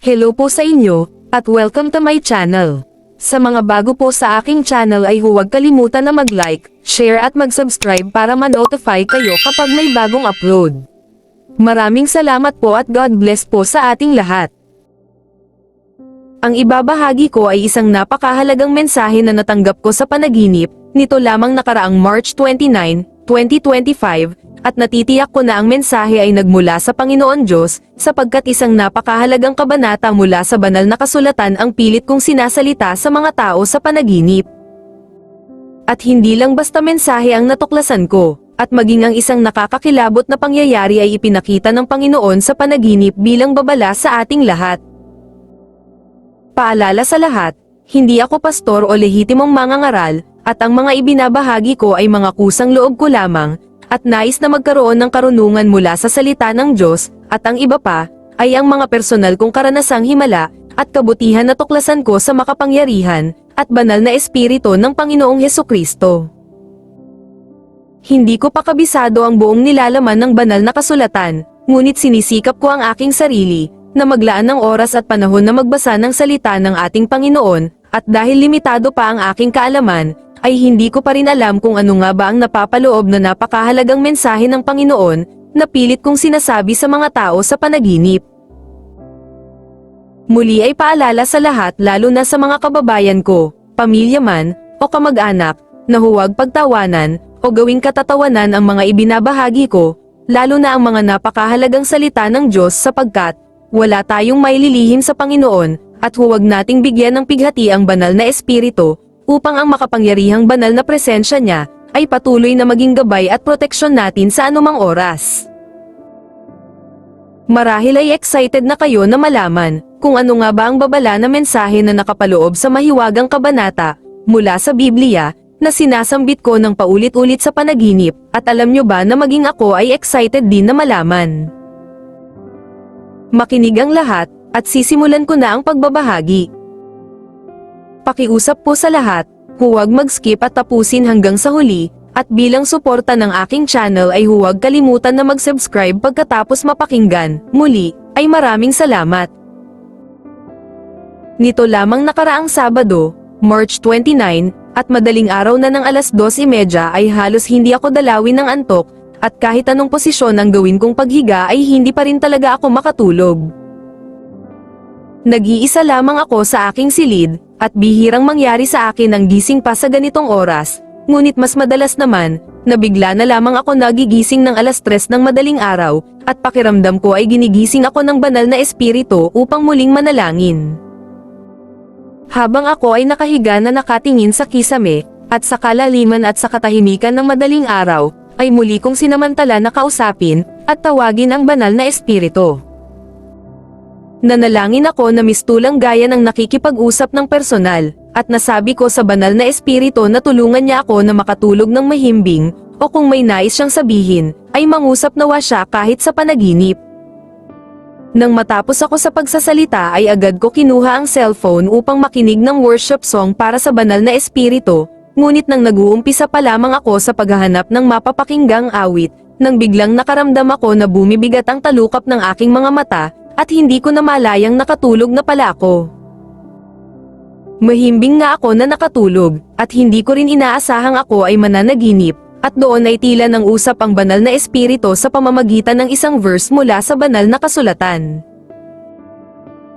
Hello po sa inyo, at welcome to my channel. Sa mga bago po sa aking channel ay huwag kalimutan na mag-like, share at mag-subscribe para ma-notify kayo kapag may bagong upload. Maraming salamat po at God bless po sa ating lahat. Ang ibabahagi ko ay isang napakahalagang mensahe na natanggap ko sa panaginip, nito lamang nakaraang March 29, 2025, at natitiyak ko na ang mensahe ay nagmula sa Panginoon Diyos, sapagkat isang napakahalagang kabanata mula sa banal na kasulatan ang pilit kong sinasalita sa mga tao sa panaginip. At hindi lang basta mensahe ang natuklasan ko, at maging ang isang nakakakilabot na pangyayari ay ipinakita ng Panginoon sa panaginip bilang babala sa ating lahat. Paalala sa lahat, hindi ako pastor o lehitimong mangangaral, at ang mga ibinabahagi ko ay mga kusang loob ko lamang, at nais na magkaroon ng karunungan mula sa salita ng Diyos, at ang iba pa, ay ang mga personal kong karanasang himala, at kabutihan na tuklasan ko sa makapangyarihan, at banal na espiritu ng Panginoong Hesukristo. Hindi ko pa kabisado ang buong nilalaman ng banal na kasulatan, ngunit sinisikap ko ang aking sarili, na maglaan ng oras at panahon na magbasa ng salita ng ating Panginoon, at dahil limitado pa ang aking kaalaman, ay hindi ko pa rin alam kung ano nga ba ang napapaloob na napakahalagang mensahe ng Panginoon, na pilit kong sinasabi sa mga tao sa panaginip. Muli ay paalala sa lahat lalo na sa mga kababayan ko, pamilya man, o kamag-anak, na huwag pagtawanan, o gawing katatawanan ang mga ibinabahagi ko, lalo na ang mga napakahalagang salita ng Diyos sapagkat, wala tayong maililihim sa Panginoon, at huwag nating bigyan ng pighati ang banal na espiritu, upang ang makapangyarihang banal na presensya niya, ay patuloy na maging gabay at proteksyon natin sa anumang oras. Marahil ay excited na kayo na malaman, kung ano nga ba ang babala na mensahe na nakapaloob sa mahiwagang kabanata, mula sa Biblia, na sinasambit ko ng paulit-ulit sa panaginip, at alam nyo ba na maging ako ay excited din na malaman. Makinig ang lahat, at sisimulan ko na ang pagbabahagi. Pakiusap po sa lahat, huwag mag-skip at tapusin hanggang sa huli, at bilang suporta ng aking channel ay huwag kalimutan na mag-subscribe pagkatapos mapakinggan. Muli, ay maraming salamat. Nito lamang nakaraang Sabado, March 29, at madaling araw na ng alas 2:30 ay halos hindi ako dalawin ng antok, at kahit anong posisyon ang gawin kong paghiga ay hindi pa rin talaga ako makatulog. Nag-iisa lamang ako sa aking silid, at bihirang mangyari sa akin ang gising pa sa ganitong oras, ngunit mas madalas naman, na bigla na lamang ako nagigising ng alas 3 ng madaling araw, at pakiramdam ko ay ginigising ako ng banal na espiritu upang muling manalangin. Habang ako ay nakahiga na nakatingin sa kisame, at sa kalaliman at sa katahimikan ng madaling araw, ay muli kong sinamantala na kausapin, at tawagin ang banal na espiritu. Nanalangin ako na mistulang gaya ng nakikipag-usap ng personal, at nasabi ko sa banal na espiritu na tulungan niya ako na makatulog ng mahimbing, o kung may nais siyang sabihin, ay mangusap nawa siya kahit sa panaginip. Nang matapos ako sa pagsasalita ay agad ko kinuha ang cellphone upang makinig ng worship song para sa banal na espiritu, ngunit nang nag-uumpisa pa lamang ako sa paghahanap ng mapapakinggang awit, nang biglang nakaramdam ako na bumibigat ang talukap ng aking mga mata, at hindi ko na malayang nakatulog na pala ako. Mahimbing nga ako na nakatulog, at hindi ko rin inaasahang ako ay mananaginip, at doon ay tila nang usap ang banal na espiritu sa pamamagitan ng isang verse mula sa banal na kasulatan.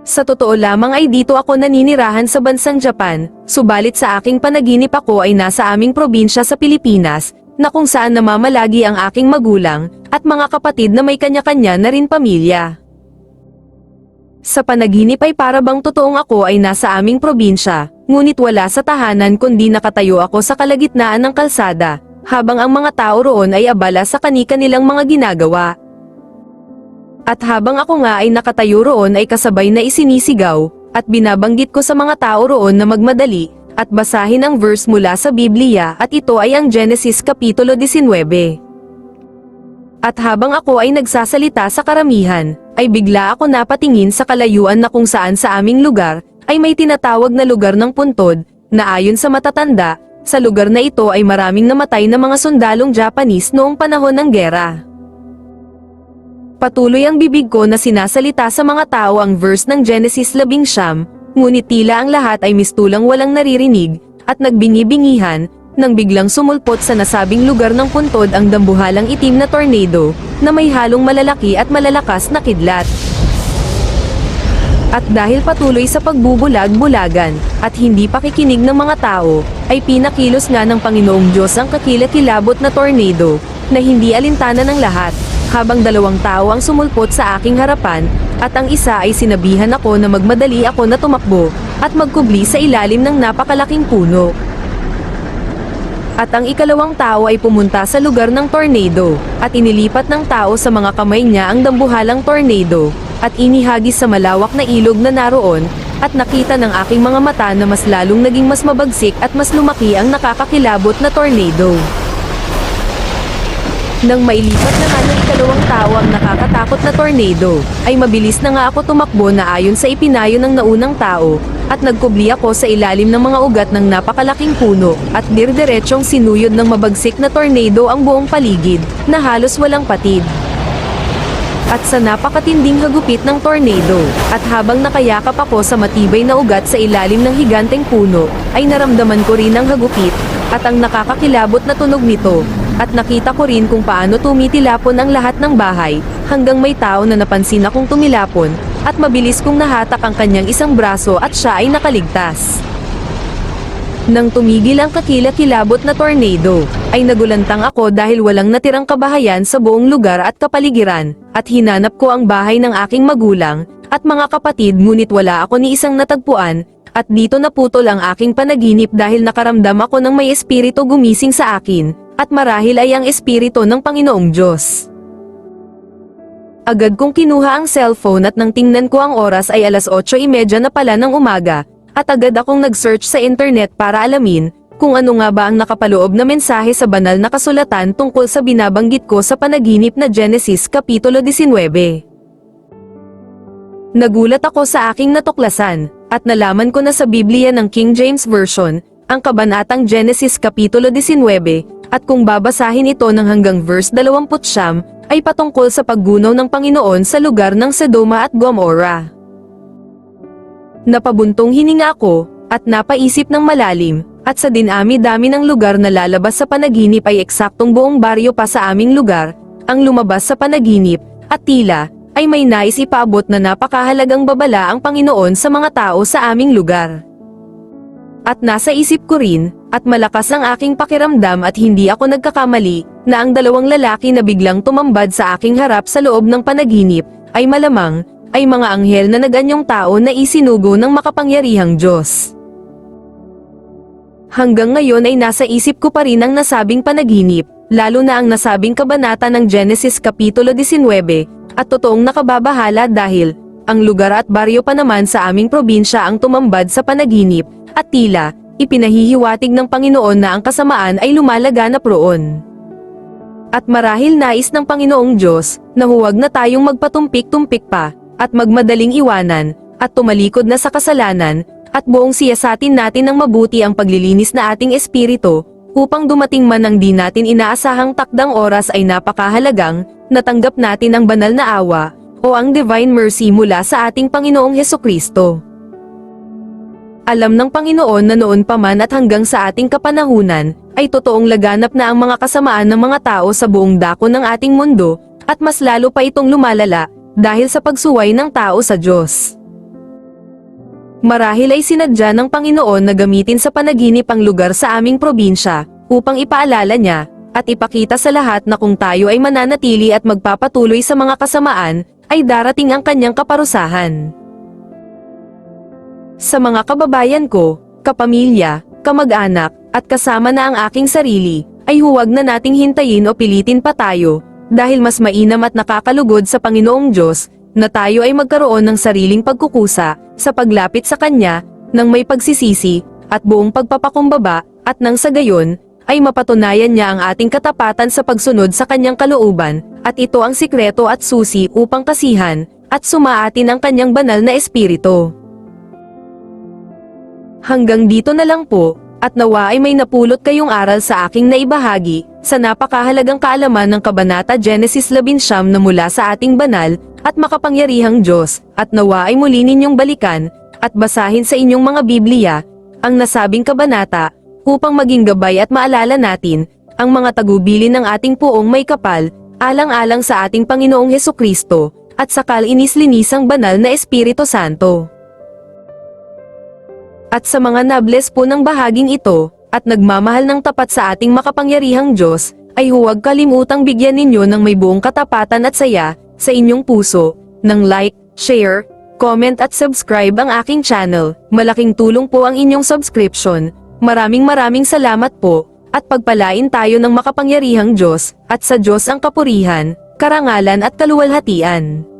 Sa totoo lamang ay dito ako naninirahan sa bansang Japan, subalit sa aking panaginip ako ay nasa aming probinsya sa Pilipinas, na kung saan namamalagi ang aking magulang, at mga kapatid na may kanya-kanya na rin pamilya. Sa panaginip ay para bang totoong ako ay nasa aming probinsya, ngunit wala sa tahanan kundi nakatayo ako sa kalagitnaan ng kalsada, habang ang mga tao roon ay abala sa kani-kanilang mga ginagawa. At habang ako nga ay nakatayo roon ay kasabay na isinisigaw, at binabanggit ko sa mga tao roon na magmadali, at basahin ang verse mula sa Biblia at ito ay ang Genesis Kapitulo 19. At habang ako ay nagsasalita sa karamihan, ay bigla ako napatingin sa kalayuan na kung saan sa aming lugar, ay may tinatawag na lugar ng puntod, na ayon sa matatanda, sa lugar na ito ay maraming namatay na mga sundalong Japanese noong panahon ng gera. Patuloy ang bibig ko na sinasalita sa mga tao ang verse ng Genesis 19, ngunit tila ang lahat ay mistulang walang naririnig, at nagbingi-bingihan, nang biglang sumulpot sa nasabing lugar ng puntod ang dambuhalang itim na tornado, na may halong malalaki at malalakas na kidlat. At dahil patuloy sa pagbubulag-bulagan, at hindi pakikinig ng mga tao, ay pinakilos nga ng Panginoong Diyos ang kakilakilabot na tornado, na hindi alintana ng lahat, habang 2 tao ang sumulpot sa aking harapan, at ang isa ay sinabihan ako na magmadali ako na tumakbo, at magkubli sa ilalim ng napakalaking puno. At ang ikalawang tao ay pumunta sa lugar ng tornado, at inilipat ng tao sa mga kamay niya ang dambuhalang tornado, at inihagis sa malawak na ilog na naroon, at nakita ng aking mga mata na mas lalong naging mas mabagsik at mas lumaki ang nakakakilabot na tornado. Nang mailipat na nga ng ikalawang tao ang nakakatakot na tornado, ay mabilis na nga ako tumakbo na ayon sa ipinayo ng naunang tao, at nagkubli ako sa ilalim ng mga ugat ng napakalaking puno, at dirdiretsong sinuyod ng mabagsik na tornado ang buong paligid, na halos walang patid. At sa napakatinding hagupit ng tornado, at habang nakayakap ako sa matibay na ugat sa ilalim ng higanteng puno, ay naramdaman ko rin ang hagupit, at ang nakakakilabot na tunog nito, at nakita ko rin kung paano tumitilapon ang lahat ng bahay, hanggang may tao na napansin akong tumilapon, at mabilis kong nahatak ang kanyang isang braso at siya ay nakaligtas. Nang tumigil ang kakilakilabot na tornado, ay nagulantang ako dahil walang natirang kabahayan sa buong lugar at kapaligiran, at hinanap ko ang bahay ng aking magulang, at mga kapatid ngunit wala ako ni isang natagpuan, at dito naputol ang aking panaginip dahil nakaramdam ako ng may espiritu gumising sa akin, at marahil ay ang espiritu ng Panginoong Diyos. Agad kong kinuha ang cellphone at nang tingnan ko ang oras ay 8:30 na pala ng umaga, at agad akong nag-search sa internet para alamin kung ano nga ba ang nakapaloob na mensahe sa banal na kasulatan tungkol sa binabanggit ko sa panaginip na Genesis Kapitulo 19. Nagulat ako sa aking natuklasan, at nalaman ko na sa Biblia ng King James Version, ang kabanatang Genesis Kapitulo 19, at kung babasahin ito ng hanggang verse 20, ay patungkol sa paggunaw ng Panginoon sa lugar ng Sodoma at Gomorrah. Napabuntong hininga ako, at napaisip ng malalim, at sa dinami-dami ng lugar na lalabas sa panaginip ay eksaktong buong baryo pa sa aming lugar, ang lumabas sa panaginip, at tila, ay may nais ipaabot na napakahalagang babala ang Panginoon sa mga tao sa aming lugar. At nasa isip ko rin, at malakas ang aking pakiramdam at hindi ako nagkakamali, na ang 2 lalaki na biglang tumambad sa aking harap sa loob ng panaginip, ay malamang, ay mga anghel na naganyong tao na isinugo ng makapangyarihang Diyos. Hanggang ngayon ay nasa isip ko pa rin ang nasabing panaginip, lalo na ang nasabing kabanata ng Genesis Kapitulo 19, at totoong nakababahala dahil, ang lugar at baryo pa naman sa aming probinsya ang tumambad sa panaginip, at tila, ipinahihiwatig ng Panginoon na ang kasamaan ay lumalaganap roon. At marahil nais ng Panginoong Diyos, na huwag na tayong magpatumpik-tumpik pa, at magmadaling iwanan, at tumalikod na sa kasalanan, at buong siyasatin natin ng mabuti ang paglilinis na ating espiritu, upang dumating man ang di natin inaasahang takdang oras ay napakahalagang, natanggap natin ang banal na awa, o ang divine mercy mula sa ating Panginoong Hesukristo. Alam ng Panginoon na noon pa man at hanggang sa ating kapanahunan, ay totoong laganap na ang mga kasamaan ng mga tao sa buong dako ng ating mundo, at mas lalo pa itong lumalala, dahil sa pagsuway ng tao sa Diyos. Marahil ay sinadya ng Panginoon na gamitin sa panaginip ang lugar sa aming probinsya, upang ipaalala niya, at ipakita sa lahat na kung tayo ay mananatili at magpapatuloy sa mga kasamaan, ay darating ang kanyang kaparusahan. Sa mga kababayan ko, kapamilya, kamag-anak, at kasama na ang aking sarili, ay huwag na nating hintayin o pilitin pa tayo, dahil mas mainam at nakakalugod sa Panginoong Diyos, na tayo ay magkaroon ng sariling pagkukusa, sa paglapit sa Kanya, ng may pagsisisi, at buong pagpapakumbaba, at nang sa gayon, ay mapatunayan niya ang ating katapatan sa pagsunod sa Kanyang kalooban, at ito ang sikreto at susi upang kasihan, at sumaatin ang Kanyang banal na espiritu. Hanggang dito na lang po, At nawa ay may napulot kayong aral sa aking naibahagi, sa napakahalagang kaalaman ng Kabanata Genesis 19 na mula sa ating banal, at makapangyarihang Diyos, at nawa ay muli ninyong balikan, at basahin sa inyong mga Biblia, ang nasabing kabanata, upang maging gabay at maalala natin, ang mga tagubilin ng ating Poong May Kapal, alang-alang sa ating Panginoong Hesukristo, at sa kalinis-linisang banal na Espiritu Santo. At sa mga nables po ng bahaging ito, at nagmamahal ng tapat sa ating makapangyarihang Diyos, ay huwag kalimutang bigyan ninyo ng may buong katapatan at saya, sa inyong puso, ng like, share, comment at subscribe ang aking channel. Malaking tulong po ang inyong subscription. Maraming salamat po, at pagpalain tayo ng makapangyarihang Diyos, at sa Diyos ang kapurihan, karangalan at kaluwalhatian.